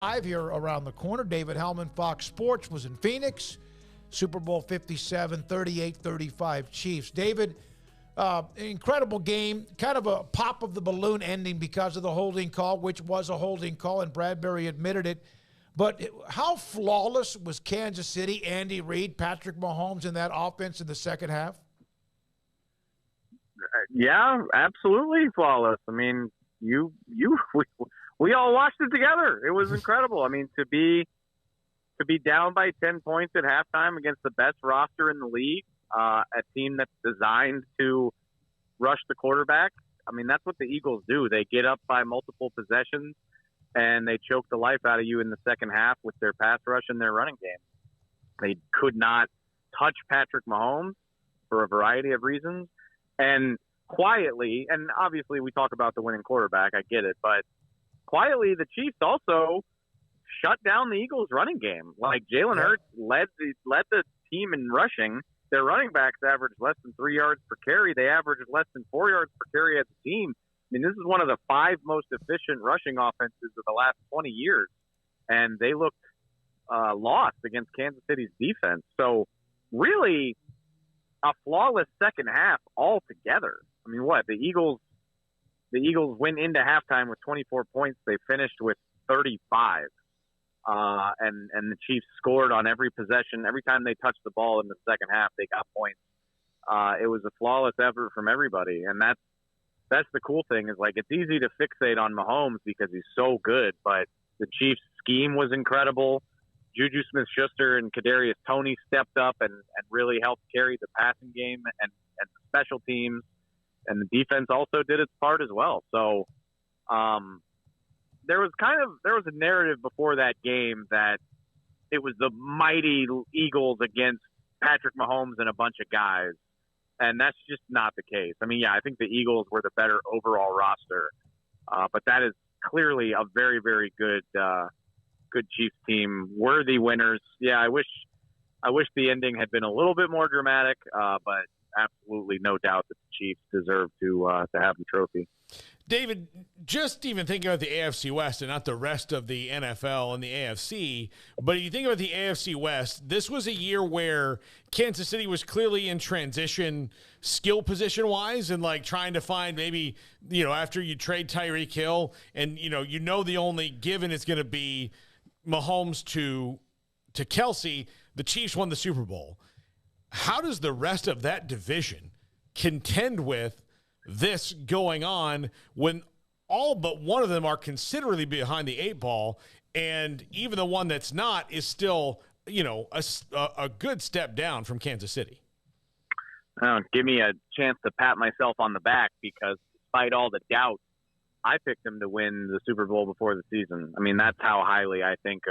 Live here around the corner. David Helman, Fox Sports, was in Phoenix. Super Bowl 57, 38-35 Chiefs. David, incredible game. Kind of a pop of the balloon ending because of the holding call, which was a holding call, and Bradbury admitted it. But how flawless was Kansas City, Andy Reid, Patrick Mahomes in that offense in the second half? Yeah, absolutely flawless. I mean, we all watched it together. It was incredible. I mean, to be down by 10 points at halftime against the best roster in the league, a team that's designed to rush the quarterback. I mean, that's what the Eagles do. They get up by multiple possessions and they choke the life out of you in the second half with their pass rush and their running game. They could not touch Patrick Mahomes for a variety of reasons. And quietly, and obviously we talk about the winning quarterback, I get it, but quietly the Chiefs also shut down the Eagles running game. Like Jalen Hurts led the team in rushing. Their running backs averaged less than 3 yards per carry. They averaged less than 4 yards per carry as a team. I mean, this is one of the 5 most efficient rushing offenses of the last 20 years. And they looked lost against Kansas City's defense. So really a flawless second half altogether. I mean, what? The Eagles went into halftime with 24 points. They finished with 35. And the Chiefs scored on every possession. Every time they touched the ball in the second half, they got points. It was a flawless effort from everybody. And that's the cool thing is, like, it's easy to fixate on Mahomes because he's so good, but the Chiefs scheme was incredible. Juju Smith-Schuster and Kadarius Toney stepped up and really helped carry the passing game and the special teams. And the defense also did its part as well. So there was a narrative before that game that it was the mighty Eagles against Patrick Mahomes and a bunch of guys. And that's just not the case. I mean, yeah, I think the Eagles were the better overall roster. But that is clearly a very, very good Chiefs team. Worthy winners. Yeah, I wish the ending had been a little bit more dramatic, but absolutely no doubt that the Chiefs deserve to have the trophy. David, just even thinking about the AFC West and not the rest of the NFL and the AFC, but you think about the AFC West, this was a year where Kansas City was clearly in transition skill position-wise and, like, trying to find maybe, after you trade Tyreek Hill and, the only given is going to be Mahomes to Kelsey, the Chiefs won the Super Bowl. How does the rest of that division contend with this going on when all but one of them are considerably behind the 8 ball, and even the one that's not is still, a good step down from Kansas City? Give me a chance to pat myself on the back because despite all the doubt, I picked them to win the Super Bowl before the season. I mean, that's how highly I think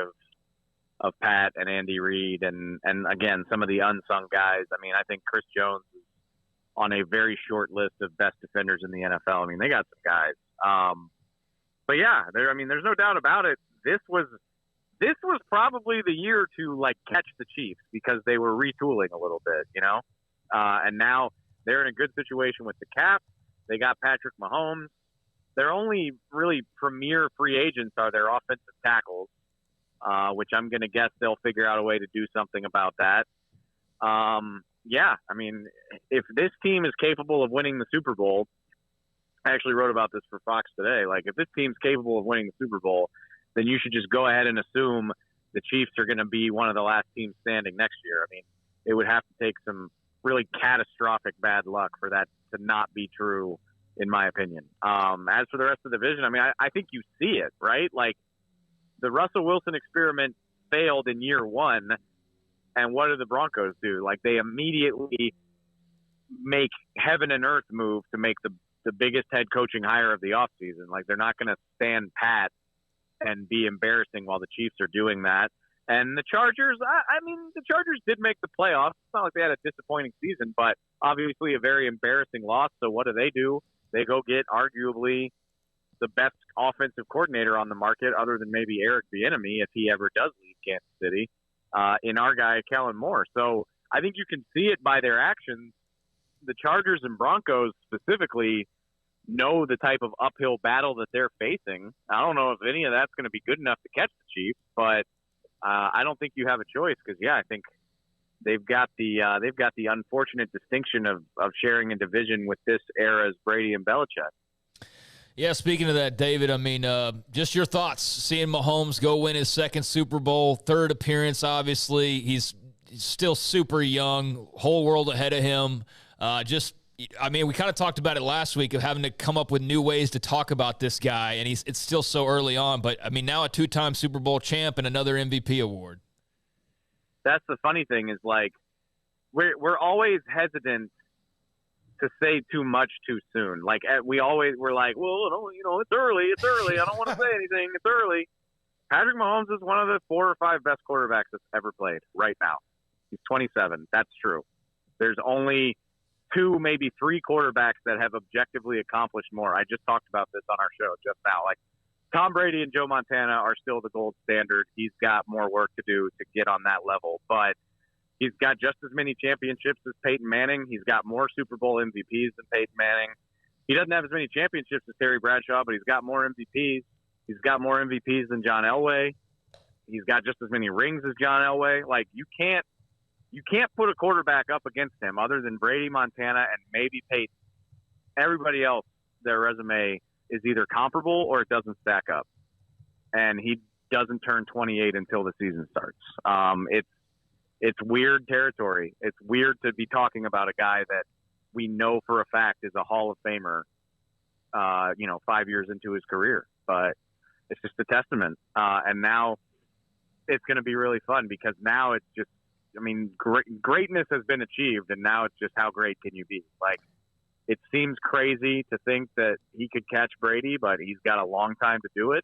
of Pat and Andy Reid and again, some of the unsung guys. I mean, I think Chris Jones is on a very short list of best defenders in the NFL. I mean, they got some guys. But yeah, there's no doubt about it. This was probably the year to, like, catch the Chiefs because they were retooling a little bit, and now they're in a good situation with the cap. They got Patrick Mahomes. Their only really premier free agents are their offensive tackles, which I'm going to guess they'll figure out a way to do something about that. Yeah, I mean, if this team is capable of winning the Super Bowl, I actually wrote about this for Fox today. Like, if this team's capable of winning the Super Bowl, then you should just go ahead and assume the Chiefs are going to be one of the last teams standing next year. I mean, it would have to take some really catastrophic bad luck for that to not be true, in my opinion. As for the rest of the division, I mean, I think you see it, right? Like, the Russell Wilson experiment failed in year 1. And what do the Broncos do? Like, they immediately make heaven and earth move to make the biggest head coaching hire of the offseason. Like, they're not going to stand pat and be embarrassing while the Chiefs are doing that. And the Chargers, I mean, the Chargers did make the playoffs. It's not like they had a disappointing season, but obviously a very embarrassing loss. So what do? They go get arguably the best offensive coordinator on the market, other than maybe Eric Bieniemy, if he ever does leave Kansas City, in our guy, Kellen Moore. So I think you can see it by their actions. The Chargers and Broncos specifically, know the type of uphill battle that they're facing. I don't know if any of that's going to be good enough to catch the Chiefs, but I don't think you have a choice because, I think they've got the unfortunate distinction of sharing a division with this era's Brady and Belichick. Yeah, speaking of that, David, I mean, just your thoughts, seeing Mahomes go win his second Super Bowl, third appearance, obviously. He's still super young, whole world ahead of him. We kind of talked about it last week of having to come up with new ways to talk about this guy, and it's still so early on. But, I mean, now a two-time Super Bowl champ and another MVP award. That's the funny thing is, like, we're always hesitant to say too much too soon. Like, we're like, well, it's early. I don't want to say anything. It's early. Patrick Mahomes is one of the 4 or 5 best quarterbacks that's ever played right now. He's 27. That's true. There's only 2, maybe 3 quarterbacks that have objectively accomplished more. I just talked about this on our show just now. Like, Tom Brady and Joe Montana are still the gold standard. He's got more work to do to get on that level, but he's got just as many championships as Peyton Manning. He's got more Super Bowl MVPs than Peyton Manning. He doesn't have as many championships as Terry Bradshaw, but he's got more MVPs. He's got more MVPs than John Elway. He's got just as many rings as John Elway. Like, you can't put a quarterback up against him other than Brady, Montana, and maybe Peyton. Everybody else, their resume is either comparable or it doesn't stack up. And he doesn't turn 28 until the season starts. It's weird territory. It's weird to be talking about a guy that we know for a fact is a Hall of Famer, 5 years into his career. But it's just a testament. And now it's going to be really fun because now it's just, greatness has been achieved, and now it's just how great can you be? Like, it seems crazy to think that he could catch Brady, but he's got a long time to do it.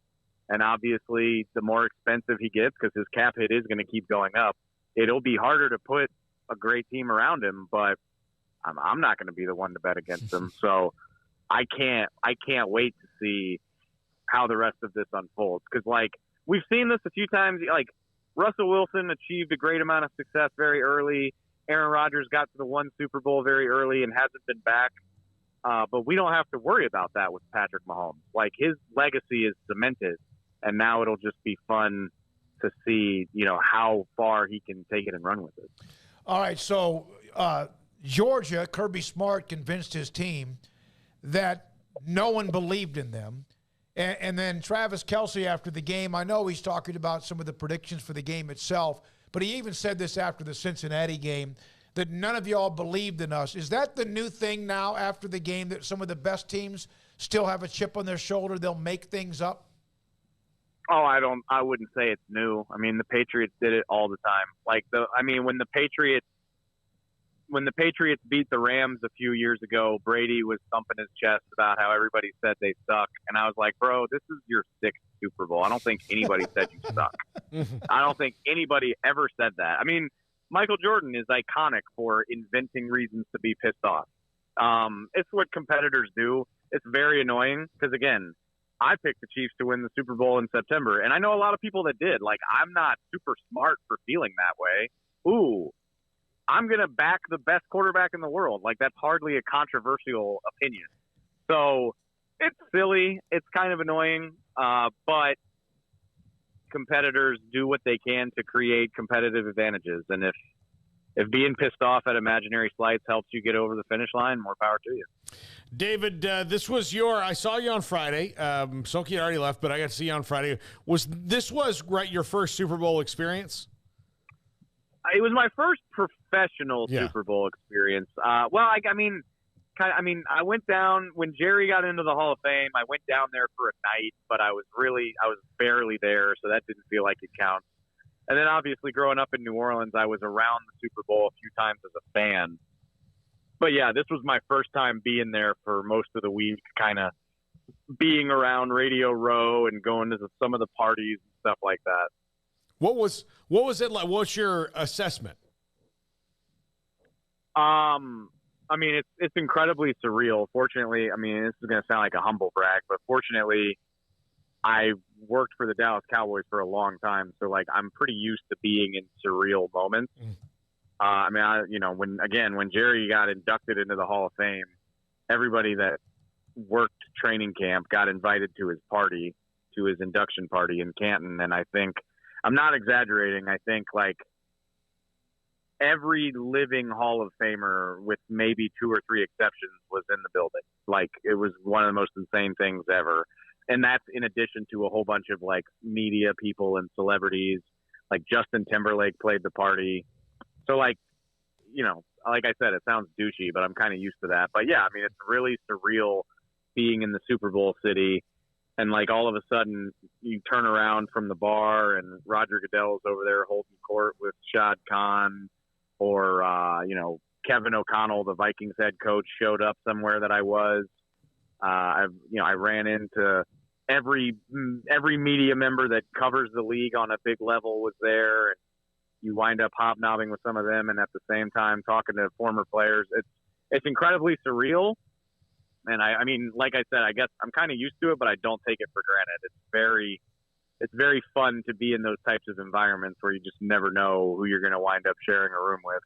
And obviously, the more expensive he gets, because his cap hit is going to keep going up, it'll be harder to put a great team around him. But I'm not going to be the one to bet against him. So I can't wait to see how the rest of this unfolds. Because, like, we've seen this a few times. Like, Russell Wilson achieved a great amount of success very early. Aaron Rodgers got to the 1 Super Bowl very early and hasn't been back. But we don't have to worry about that with Patrick Mahomes. Like, his legacy is cemented, and now it'll just be fun to see, how far he can take it and run with it. All right, so Georgia, Kirby Smart convinced his team that no one believed in them. And then Travis Kelce after the game, I know he's talking about some of the predictions for the game itself, but he even said this after the Cincinnati game, that none of y'all believed in us. Is that the new thing now after the game, that some of the best teams still have a chip on their shoulder? They'll make things up? Oh, I wouldn't say it's new. I mean, the Patriots did it all the time. Like, when the Patriots beat the Rams a few years ago, Brady was thumping his chest about how everybody said they suck. And I was like, bro, this is your 6th Super Bowl. I don't think anybody said you suck. I don't think anybody ever said that. I mean, Michael Jordan is iconic for inventing reasons to be pissed off. It's what competitors do. It's very annoying because, again, I picked the Chiefs to win the Super Bowl in September, and I know a lot of people that did. Like, I'm not super smart for feeling that way. Ooh, I'm going to back the best quarterback in the world. Like, that's hardly a controversial opinion. So it's silly. It's kind of annoying, but competitors do what they can to create competitive advantages. And if being pissed off at imaginary slights helps you get over the finish line, more power to you. David, this was I saw you on Friday. Soki had already left, but I got to see you on Friday. This was your first Super Bowl experience? It was my first professional Super Bowl experience. I went down when Jerry got into the Hall of Fame. I went down there for a night, but I was barely there, so that didn't feel like it counts. And then obviously growing up in New Orleans, I was around the Super Bowl a few times as a fan. But yeah, this was my first time being there for most of the week, kind of being around Radio Row and going to some of the parties and stuff like that. What was it like? What's your assessment? It's incredibly surreal. Fortunately, this is going to sound like a humble brag, but fortunately, I worked for the Dallas Cowboys for a long time, so like I'm pretty used to being in surreal moments. When Jerry got inducted into the Hall of Fame, everybody that worked training camp, got invited to his party, to his induction party in Canton. And I think, I'm not exaggerating, I think like every living Hall of Famer with maybe 2 or 3 exceptions was in the building. Like it was one of the most insane things ever. And that's in addition to a whole bunch of like media people and celebrities. Like Justin Timberlake played the party. So like, you know, like I said, it sounds douchey, but I'm kind of used to that. But yeah, I mean, it's really surreal being in the Super Bowl city. And like all of a sudden you turn around from the bar and Roger Goodell's over there holding court with Shad Khan, or, you know, Kevin O'Connell, the Vikings head coach, showed up somewhere that I was. I ran into every media member that covers the league on a big level was there. And you wind up hobnobbing with some of them, and at the same time talking to former players. It's incredibly surreal. And I mean, like I said, I guess I'm kind of used to it, but I don't take it for granted. It's very fun to be in those types of environments where you just never know who you're going to wind up sharing a room with.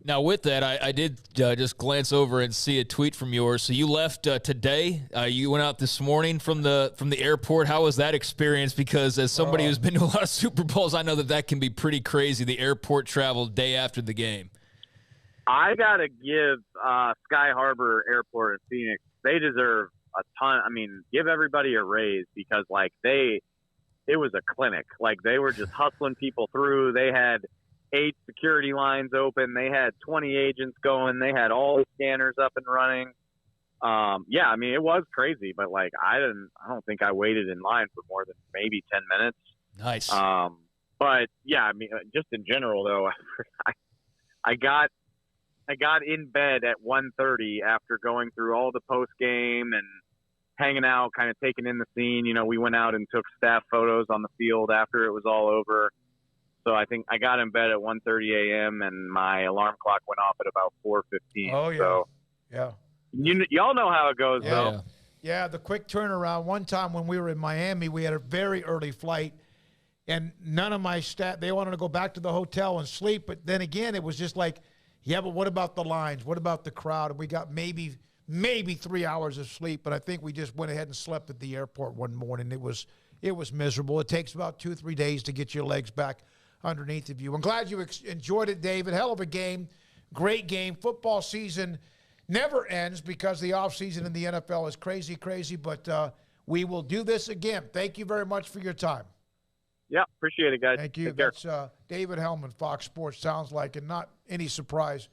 Now, with that, I did just glance over and see a tweet from yours. So you left today. You went out this morning from the airport. How was that experience? Because as somebody who's been to a lot of Super Bowls, I know that can be pretty crazy, the airport travel day after the game. I got to give Sky Harbor Airport in Phoenix, they deserve a ton. I mean, give everybody a raise because, like, it was a clinic. Like, they were just hustling people through. They had 8 security lines open. They had 20 agents going. They had all the scanners up and running. Yeah, I mean, it was crazy, but, like, I don't think I waited in line for more than maybe 10 minutes. Nice. But, yeah, I mean, just in general, though, I got in bed at 1:30 after going through all the post game and hanging out, kind of taking in the scene. You know, we went out and took staff photos on the field after it was all over. So I think I got in bed at 1:30 a.m. and my alarm clock went off at about 4:15. Oh, yeah. So, yeah. Y'all know how it goes, Yeah. though. Yeah, the quick turnaround. One time when we were in Miami, we had a very early flight, and none of my staff, they wanted to go back to the hotel and sleep. But then again, it was just like, yeah, but what about the lines? What about the crowd? And we got maybe 3 hours of sleep, but I think we just went ahead and slept at the airport one morning. It was miserable. It takes about 2-3 days to get your legs back underneath of you. I'm glad you enjoyed it, David. Hell of a game. Great game. Football season never ends because the offseason in the NFL is crazy, but we will do this again. Thank you very much for your time. Yeah, appreciate it, guys. Thank you. Take care. That's David Helman, Fox Sports. Sounds like, and not any surprise